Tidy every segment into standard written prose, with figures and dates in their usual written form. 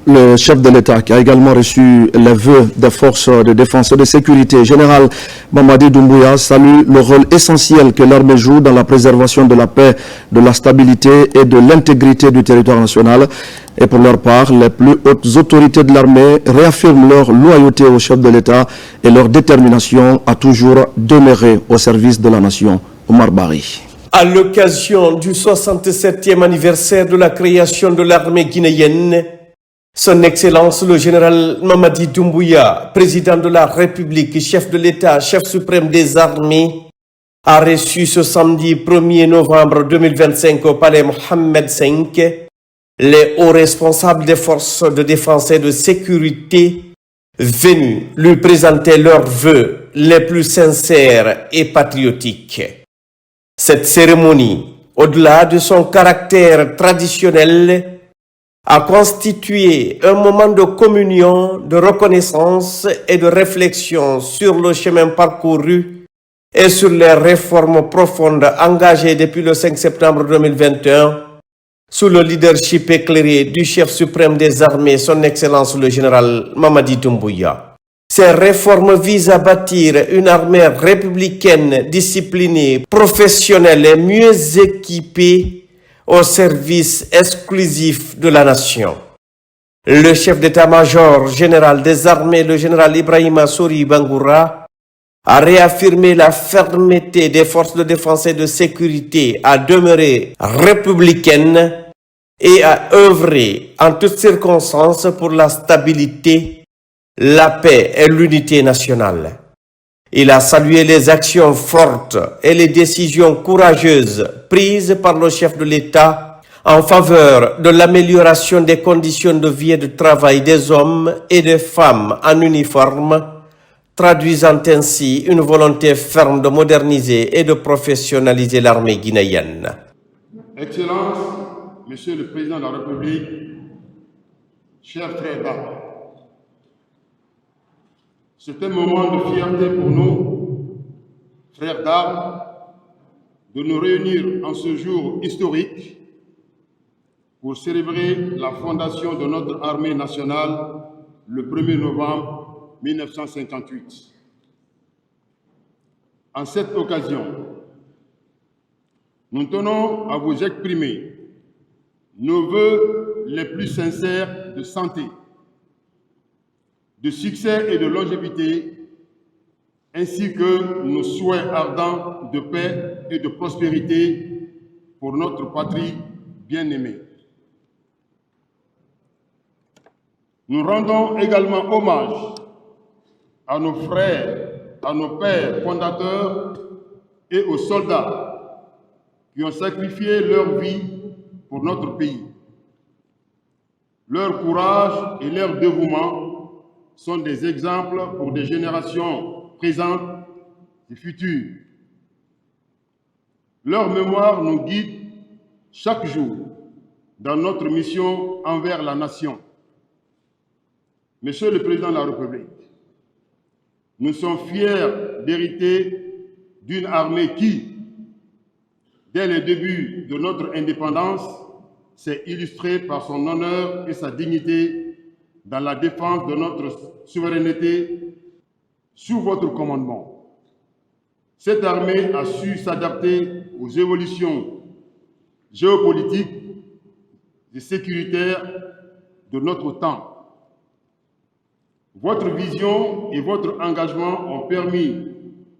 le chef de l'État qui a également reçu les vœux des forces de défense et de sécurité. Général Mamadi Doumbouya salue le rôle essentiel que l'armée joue dans la préservation de la paix, de la stabilité et de l'intégrité du territoire national. Et pour leur part, les plus hautes autorités de l'armée réaffirment leur loyauté au chef de l'État et leur détermination à toujours demeurer au service de la nation. Omar Bari. À l'occasion du 67e anniversaire de la création de l'armée guinéenne, Son Excellence le général Mamadi Doumbouya, président de la République, chef de l'État, chef suprême des armées, a reçu ce samedi 1er novembre 2025 au palais Mohamed V les hauts responsables des forces de défense et de sécurité venus lui présenter leurs vœux les plus sincères et patriotiques. Cette cérémonie, au-delà de son caractère traditionnel, a constitué un moment de communion, de reconnaissance et de réflexion sur le chemin parcouru et sur les réformes profondes engagées depuis le 5 septembre 2021 sous le leadership éclairé du chef suprême des armées, son Excellence le général Mamadi Doumbouya. Ces réformes visent à bâtir une armée républicaine, disciplinée, professionnelle et mieux équipée au service exclusif de la nation. Le chef d'état-major général des armées, le général Ibrahima Souri Bangoura, a réaffirmé la fermeté des forces de défense et de sécurité à demeurer républicaines et à œuvrer en toutes circonstances pour la stabilité, la paix et l'unité nationale. Il a salué les actions fortes et les décisions courageuses prises par le chef de l'État en faveur de l'amélioration des conditions de vie et de travail des hommes et des femmes en uniforme, traduisant ainsi une volonté ferme de moderniser et de professionnaliser l'armée guinéenne. Excellence, Monsieur le Président de la République, chers frères d'armes, c'est un moment de fierté pour nous, frères d'armes, de nous réunir en ce jour historique pour célébrer la fondation de notre armée nationale le 1er novembre 1958. En cette occasion, nous tenons à vous exprimer nos vœux les plus sincères de santé, de succès et de longévité, ainsi que nos souhaits ardents de paix et de prospérité pour notre patrie bien-aimée. Nous rendons également hommage à nos frères, à nos pères fondateurs et aux soldats qui ont sacrifié leur vie pour notre pays. Leur courage et leur dévouement sont des exemples pour des générations présentes et futures. Leur mémoire nous guide chaque jour dans notre mission envers la nation. Monsieur le Président de la République, nous sommes fiers d'hériter d'une armée qui, dès le début de notre indépendance, s'est illustrée par son honneur et sa dignité dans la défense de notre souveraineté sous votre commandement. Cette armée a su s'adapter aux évolutions géopolitiques et sécuritaires de notre temps. Votre vision et votre engagement ont permis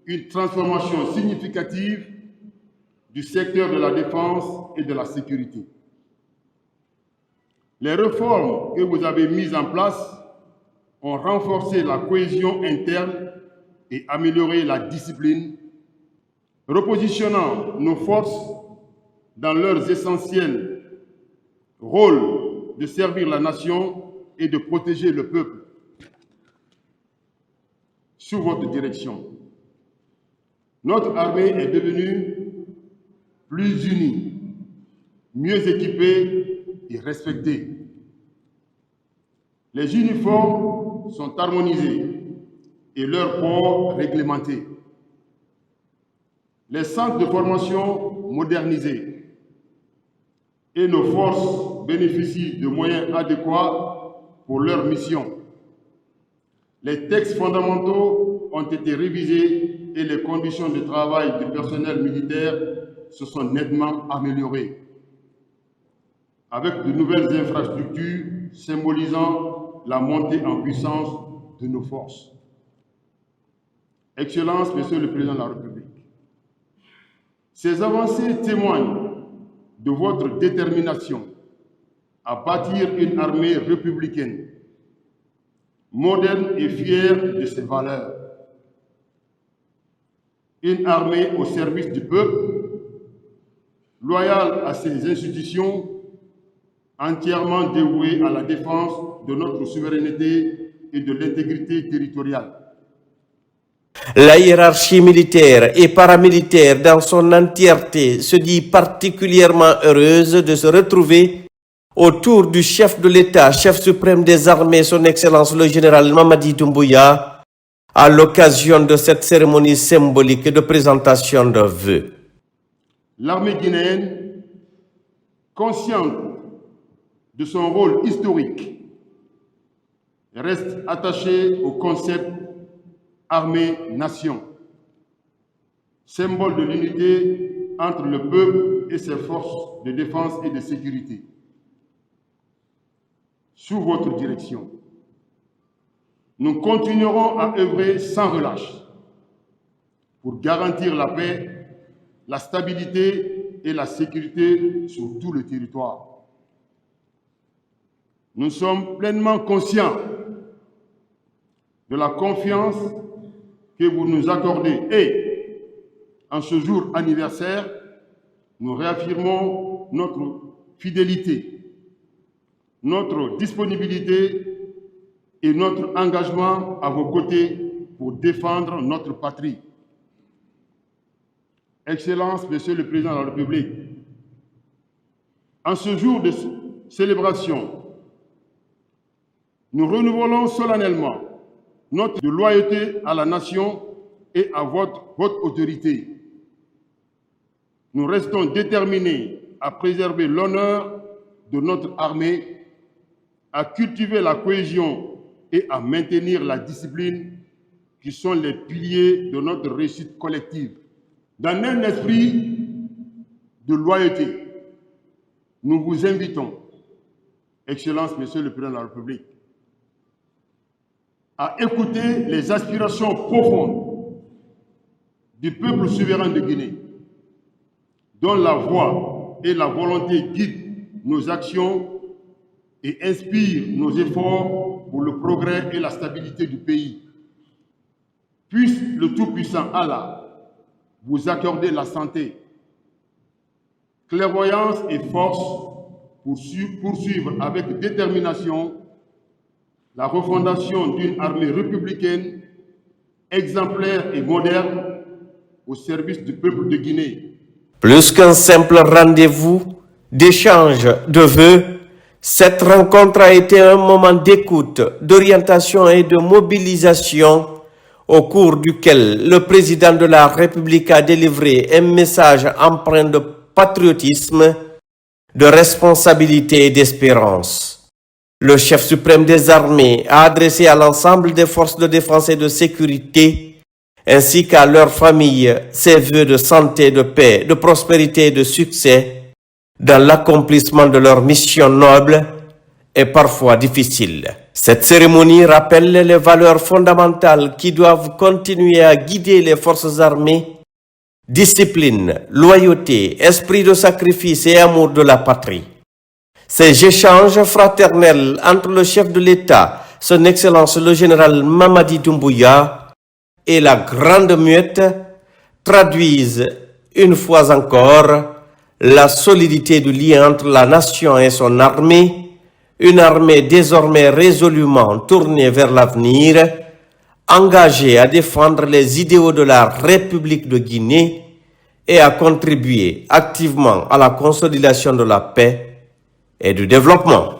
une transformation significative du secteur de la défense et de la sécurité. Les réformes que vous avez mises en place ont renforcé la cohésion interne et amélioré la discipline, repositionnant nos forces dans leurs essentiels rôles de servir la nation et de protéger le peuple. Sous votre direction, notre armée est devenue plus unie, mieux équipée et respectée. Les uniformes sont harmonisés et leur port réglementé. Les centres de formation modernisés et nos forces bénéficient de moyens adéquats pour leur mission. Les textes fondamentaux ont été révisés et les conditions de travail du personnel militaire se sont nettement améliorées, avec de nouvelles infrastructures symbolisant la montée en puissance de nos forces. Excellences, Monsieur le Président de la République, ces avancées témoignent de votre détermination à bâtir une armée républicaine, moderne et fière de ses valeurs. Une armée au service du peuple, loyale à ses institutions, entièrement dévouée à la défense de notre souveraineté et de l'intégrité territoriale. La hiérarchie militaire et paramilitaire dans son entièreté se dit particulièrement heureuse de se retrouver autour du chef de l'État, chef suprême des armées, son Excellence le général Mamadi Doumbouya, à l'occasion de cette cérémonie symbolique de présentation de vœux. L'armée guinéenne, consciente de son rôle historique, reste attachée au concept armée-nation, symbole de l'unité entre le peuple et ses forces de défense et de sécurité. Sous votre direction, nous continuerons à œuvrer sans relâche pour garantir la paix, la stabilité et la sécurité sur tout le territoire. Nous sommes pleinement conscients de la confiance que vous nous accordez et, en ce jour anniversaire, nous réaffirmons notre fidélité, notre disponibilité et notre engagement à vos côtés pour défendre notre patrie. Excellences, Monsieur le Président de la République, en ce jour de célébration, nous renouvelons solennellement notre loyauté à la nation et à votre autorité. Nous restons déterminés à préserver l'honneur de notre armée, à cultiver la cohésion et à maintenir la discipline qui sont les piliers de notre réussite collective. Dans un esprit de loyauté, nous vous invitons, Excellences, Monsieur le Président de la République, à écouter les aspirations profondes du peuple souverain de Guinée, dont la voix et la volonté guident nos actions et inspirent nos efforts pour le progrès et la stabilité du pays. Puisse le Tout-Puissant Allah vous accorder la santé, clairvoyance et force pour poursuivre avec détermination la refondation d'une armée républicaine exemplaire et moderne au service du peuple de Guinée. Plus qu'un simple rendez-vous d'échange de vœux, cette rencontre a été un moment d'écoute, d'orientation et de mobilisation au cours duquel le président de la République a délivré un message empreint de patriotisme, de responsabilité et d'espérance. Le chef suprême des armées a adressé à l'ensemble des forces de défense et de sécurité, ainsi qu'à leurs familles, ses vœux de santé, de paix, de prospérité et de succès dans l'accomplissement de leur mission noble et parfois difficile. Cette cérémonie rappelle les valeurs fondamentales qui doivent continuer à guider les forces armées: discipline, loyauté, esprit de sacrifice et amour de la patrie. Ces échanges fraternels entre le chef de l'État, son Excellence le général Mamadi Doumbouya, et la Grande Muette traduisent une fois encore la solidité du lien entre la nation et son armée, une armée désormais résolument tournée vers l'avenir, engagée à défendre les idéaux de la République de Guinée et à contribuer activement à la consolidation de la paix et du développement.